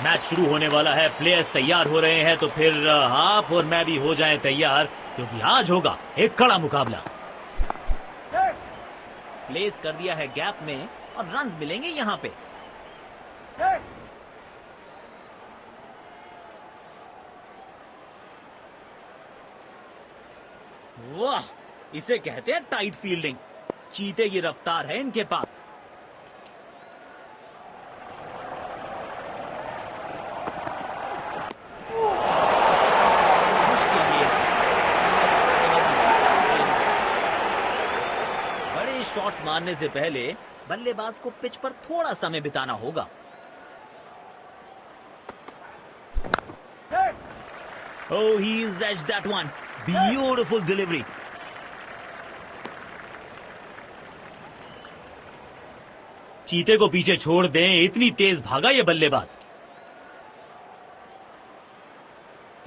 Match शुरू होने वाला है, प्लेयर्स तैयार हो रहे हैं, तो फिर आप और मैं भी हो जाएं तैयार, क्योंकि आज होगा एक कड़ा मुकाबला। प्लेस कर दिया है गैप में और रन्स मिलेंगे यहां पे। वाह, इसे कहते हैं टाइट फील्डिंग। चीते की रफ्तार है इनके पास। मुश्किल गेंद, समझ नहीं इस गेंद को। बड़े शॉट्स मारने से पहले बल्लेबाज को पिच पर थोड़ा समय बिताना होगा। Oh, he's edged that one. Beautiful delivery. चीते को पीछे छोड़ दें, इतनी तेज भागा ये बल्लेबाज।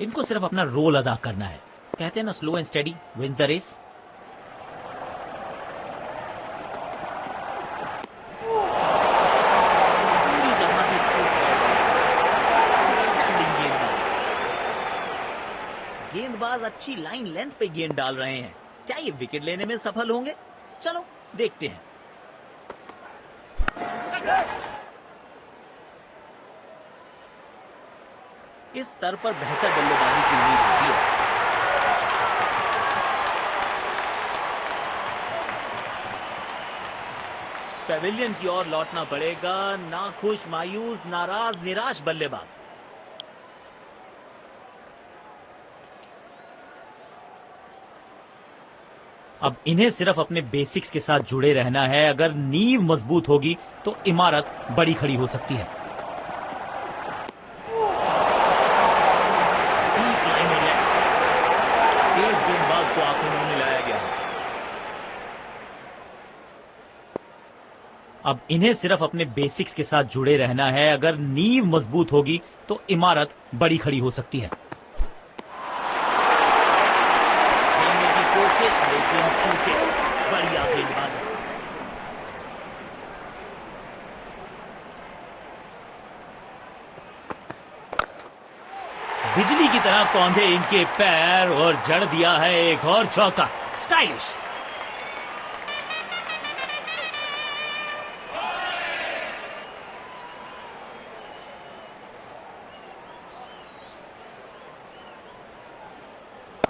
इनको सिर्फ अपना रोल अदा करना है। कहते हैं ना, slow and steady wins the race. पूरी तरह से चूक गए बल्लेबाज। स्टैंडिंग गेंदबाज। गेंदबाज अच्छी लाइन लेंथ पे गेंद डाल रहे हैं। क्या ये विकेट लेने में सफल होंगे? चलो देखते हैं। इस स्तर पर बेहतर बल्लेबाजी की उम्मीद होती है। पेविलियन की ओर लौटना पड़ेगा। नाखुश, मायूस, नाराज, निराश बल्लेबाज। अब इन्हें सिर्फ अपने बेसिक्स के साथ जुड़े रहना है। अगर नींव मजबूत होगी तो इमारत बड़ी खड़ी हो सकती है। सटीक लाइन और लेंथ। तेज गेंदबाज को आक्रमण में लाया गया है। अब इन्हें सिर्फ अपने बेसिक्स के साथ जुड़े रहना है। अगर नींव मजबूत होगी तो इमारत बड़ी खड़ी हो सकती है। खेलने की कोशिश, लेकिन चूके। बढ़िया गेंदबाजी। बिजली की तरह कौंधे इनके पैर और जड़ दिया है एक और चौका। स्टाइलिश।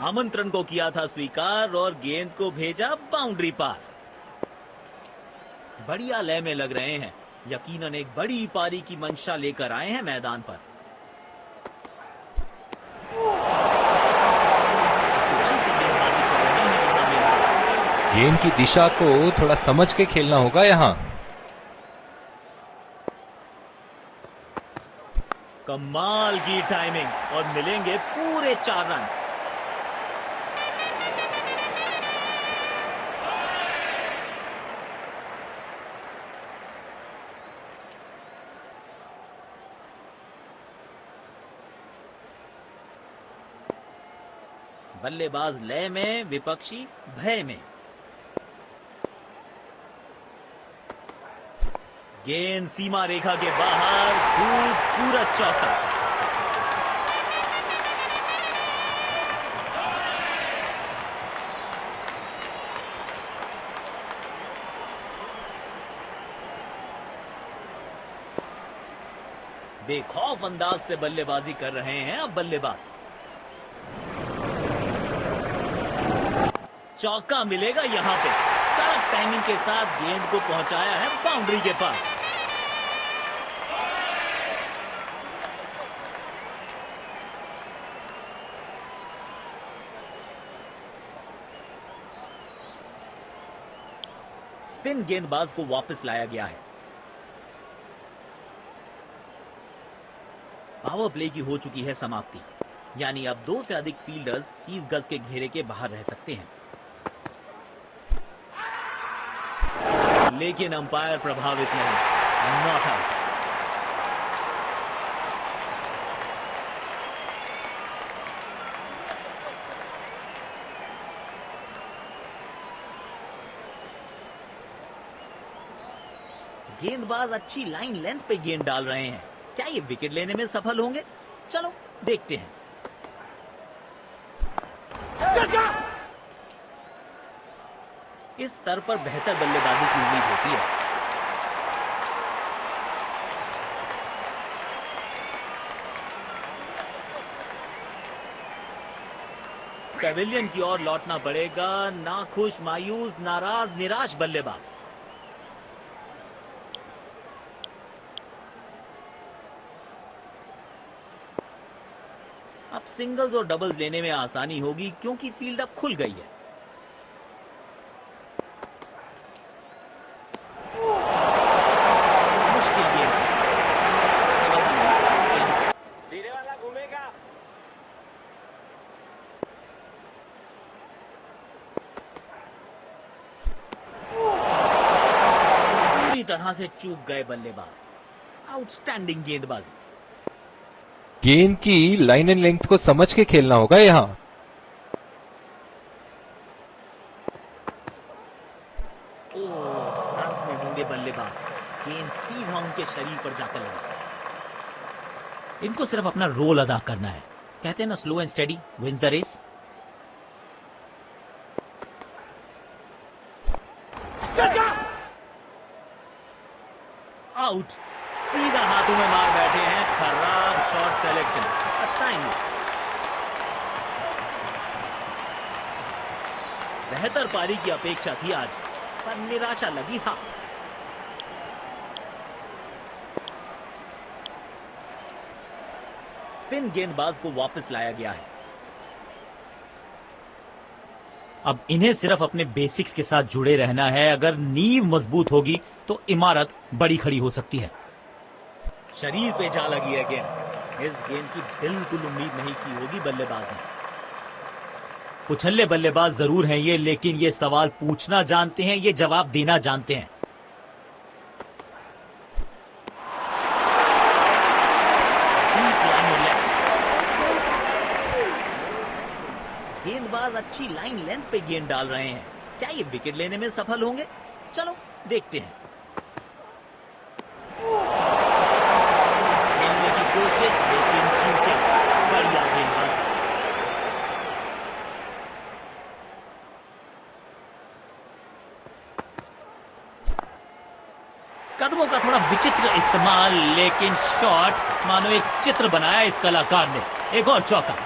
आमंत्रण को किया था स्वीकार और गेंद को भेजा बाउंड्री पार। बढ़िया लय में लग रहे हैं। यकीनन एक बड़ी पारी की मंशा लेकर आए हैं मैदान पर। चतुराई से गेंदबाजी कर रहे हैं यहाँ गेंदबाज। गेंद की दिशा को थोड़ा समझ के खेलना होगा यहाँ। कमाल की टाइमिंग और मिलेंगे पूरे 4 रन। बल्लेबाज लय में, विपक्षी भय में। गेंद सीमा रेखा के बाहर। खूबसूरत चौका। बेखौफ अंदाज से बल्लेबाजी कर रहे हैं अब बल्लेबाज। चौका मिलेगा यहां पे। कड़क टाइमिंग के साथ गेंद को पहुंचाया है बाउंड्री के पास। स्पिन गेंदबाज को वापस लाया गया है। पावर प्ले की हो चुकी है समाप्ति, यानी अब 2 से अधिक फील्डर्स 30 गज के घेरे के बाहर रह सकते हैं। लेकिन अंपायर प्रभावित नहीं। Not out. गेंदबाज अच्छी लाइन लेंथ पे गेंद डाल रहे हैं। क्या ये विकेट लेने में सफल होंगे? चलो देखते हैं। इस स्तर पर बेहतर बल्लेबाजी की उम्मीद होती है। पेविलियन की ओर लौटना पड़ेगा। नाखुश, मायूस, नाराज, निराश बल्लेबाज। अब सिंगल्स और डबल्स लेने में आसानी होगी क्योंकि फील्ड अब खुल गई है। मुश्किल गेम है। समझ नहीं आता इस गेम को। धीरे वाला घूमेगा। पूरी तरह से चूक गए बल्लेबाज। आउटस्टैंडिंग गेंदबाजी। गेंद की लाइन एंड लेंथ को समझ के खेलना होगा यहाँ। दर्द में होंगे बल्लेबाज। गेंद सीधा उनके शरीर पर जाकर लगा। इनको सिर्फ अपना रोल अदा करना है। कहते हैं ना, slow and steady wins the race. Out. सीधा हाथों में मार बैठे हैं। खराब शॉट सिलेक्शन। पछताएंगे। बेहतर पारी की अपेक्षा थी आज, पर निराशा लगी हाथ। स्पिन गेंदबाज को वापस लाया गया है। अब इन्हें सिर्फ अपने बेसिक्स के साथ जुड़े रहना है। अगर नींव मजबूत होगी तो इमारत बड़ी खड़ी हो सकती है। शरीर पे जा लगी है गेंद। इस गेंद की बिल्कुल उम्मीद नहीं की होगी बल्लेबाज ने। उछल्ले बल्लेबाज जरूर हैं ये, लेकिन ये सवाल पूछना जानते हैं, ये जवाब देना जानते हैं। गेंदबाज अच्छी लाइन लेंथ पे गेंद डाल रहे हैं। क्या ये विकेट लेने में सफल होंगे? चलो देखते हैं। खेलने की कोशिश, लेकिन चूके। बढ़िया गेंदबाजी। कदमों का थोड़ा विचित्र इस्तेमाल, लेकिन शॉट मानो एक चित्र बनाया इस कलाकार ने। एक और चौका।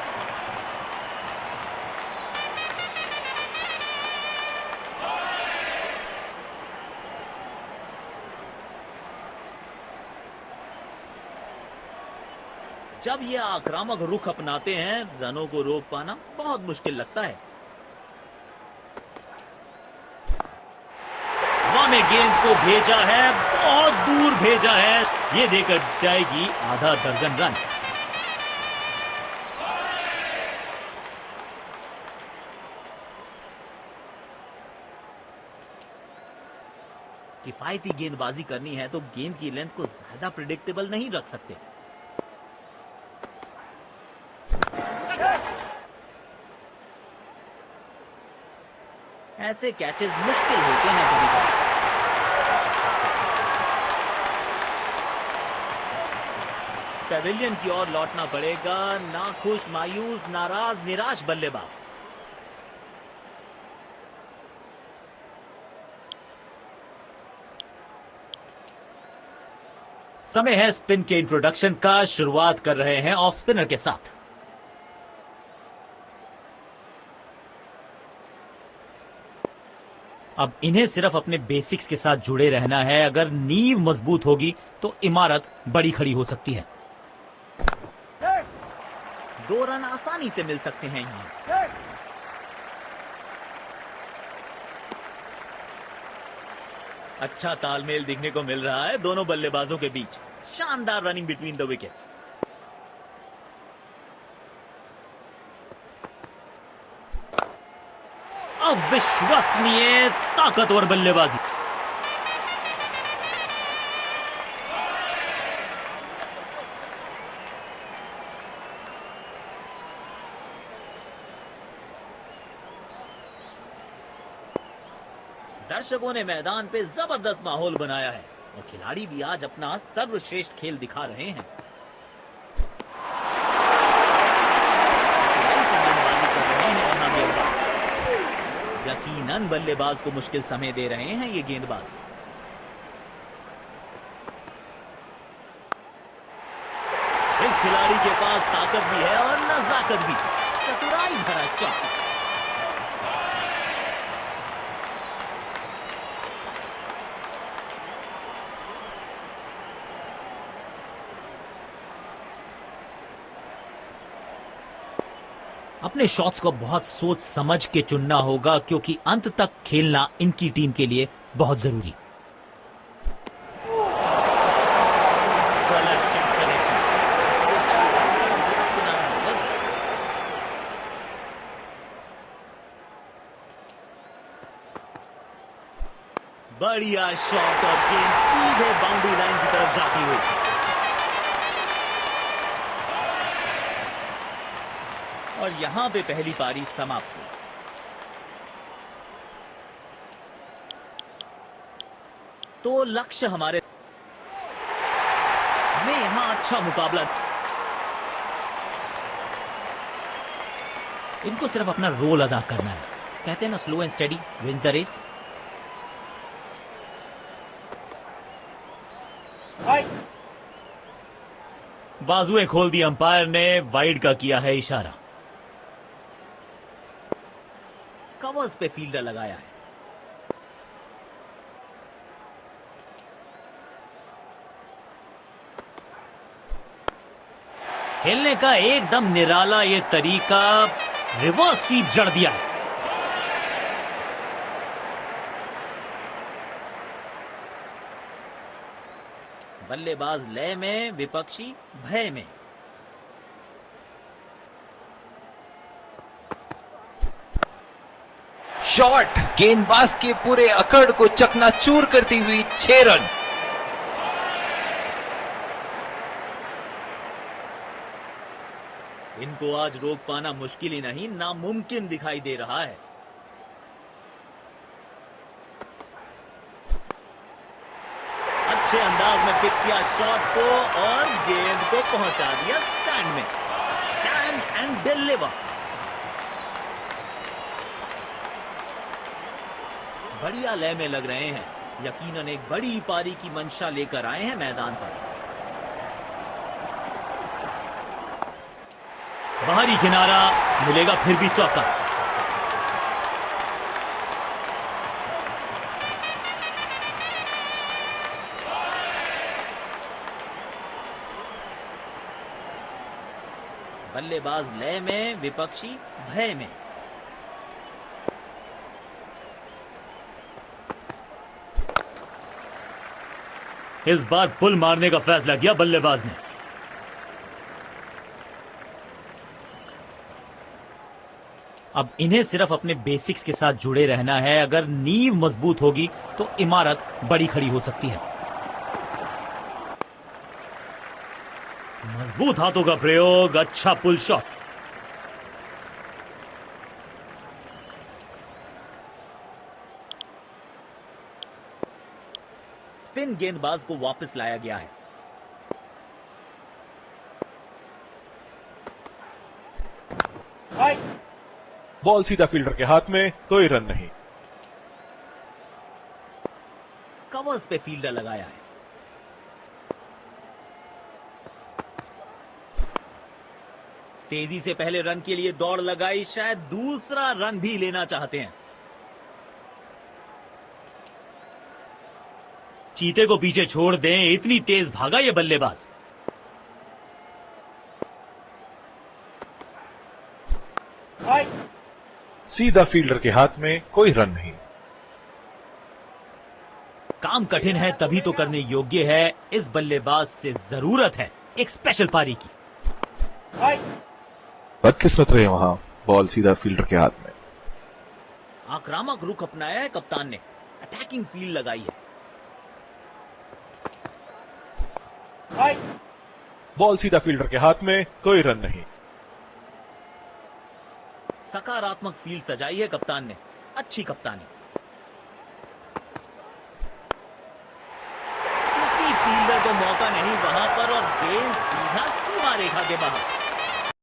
जब ये आक्रामक रुख अपनाते हैं, रनों को रोक पाना बहुत मुश्किल लगता है। हवा में गेंद को भेजा है, बहुत दूर भेजा है। ये देकर जाएगी आधा दर्जन रन। किफायती गेंदबाजी करनी है तो गेंद की लेंथ को ज्यादा प्रिडिक्टेबल नहीं रख सकते। ऐसे कैचेस मुश्किल होते हैं कभी कभी। पेविलियन की ओर लौटना पड़ेगा। नाखुश, मायूस, नाराज, निराश बल्लेबाज। समय है स्पिन के इंट्रोडक्शन का। शुरुआत कर रहे हैं ऑफ स्पिनर के साथ। अब इन्हें सिर्फ अपने बेसिक्स के साथ जुड़े रहना है। अगर नींव मजबूत होगी तो इमारत बड़ी खड़ी हो सकती है। 2 रन आसानी से मिल सकते हैं यहां। अच्छा तालमेल दिखने को मिल रहा है दोनों बल्लेबाजों के बीच। शानदार रनिंग बिटवीन द विकेट्स। अविश्वसनीय ताकतवर बल्लेबाजी। दर्शकों ने मैदान पे जबरदस्त माहौल बनाया है और खिलाड़ी भी आज अपना सर्वश्रेष्ठ खेल दिखा रहे हैं। चतुराई से गेंदबाजी कर रहे हैं यहाँ गेंदबाज। यकीनन बल्लेबाज को मुश्किल समय दे रहे हैं ये गेंदबाज। इस खिलाड़ी के पास ताकत भी है और नजाकत भी। चतुराई भरा चौका। अपने शॉट्स को बहुत सोच समझ के चुनना होगा, क्योंकि अंत तक खेलना इनकी टीम के लिए बहुत जरूरी। बढ़िया शॉट और गेंद सीधे बाउंड्री लाइन की तरफ जाती हुई। और यहां पे पहली पारी समाप्त हुई। तो लक्ष्य हमें यहां अच्छा मुकाबला। इनको सिर्फ अपना रोल अदा करना है। कहते हैं ना, slow and steady wins the race. बाजुएं खोल दी अंपायर ने, वाइड का किया है इशारा। कवर्स पे फील्डर लगाया है। खेलने का एकदम निराला ये तरीका। रिवर्स स्वीप जड़ दिया है। बल्लेबाज लय में, विपक्षी भय में। शॉट गेंदबाज के पूरे अकड़ को चकनाचूर करती हुई 6 रन। इनको आज रोक पाना मुश्किल ही नहीं, नामुमकिन दिखाई दे रहा है। अच्छे अंदाज में पिक किया शॉट को और गेंद को पहुंचा दिया स्टैंड में। Stand and deliver. बढ़िया लय में लग रहे हैं। यकीनन एक बड़ी पारी की मंशा लेकर आए हैं मैदान पर। बाहरी किनारा मिलेगा, फिर भी चौका। बल्लेबाज लय में, विपक्षी भय में। इस बार पुल मारने का फैसला किया बल्लेबाज ने। अब इन्हें सिर्फ अपने बेसिक्स के साथ जुड़े रहना है। अगर नींव मजबूत होगी तो इमारत बड़ी खड़ी हो सकती है। मजबूत हाथों का प्रयोग, अच्छा पुल शॉट। स्पिन गेंदबाज को वापस लाया गया है। बॉल सीधा फील्डर के हाथ में, कोई रन नहीं। कवर्स पे फील्डर लगाया है। तेजी से पहले रन के लिए दौड़ लगाई, शायद दूसरा रन भी लेना चाहते हैं। चीते को पीछे छोड़ दें, इतनी तेज भागा ये बल्लेबाज। सीधा फील्डर के हाथ में, कोई रन नहीं। काम कठिन है तभी तो करने योग्य है। इस बल्लेबाज से जरूरत है एक स्पेशल पारी की। बदकिस्मत रहे वहां, बॉल सीधा फील्डर के हाथ में। आक्रामक रुख अपनाया है कप्तान ने। अटैकिंग फील्ड लगाई है। बॉल सीधा फील्डर के हाथ में, कोई रन नहीं। सकारात्मक फील्ड सजाई है कप्तान ने। अच्छी कप्तानी। को मौका नहीं वहां पर और गेंद सीधा सीमा रेखा के बाहर।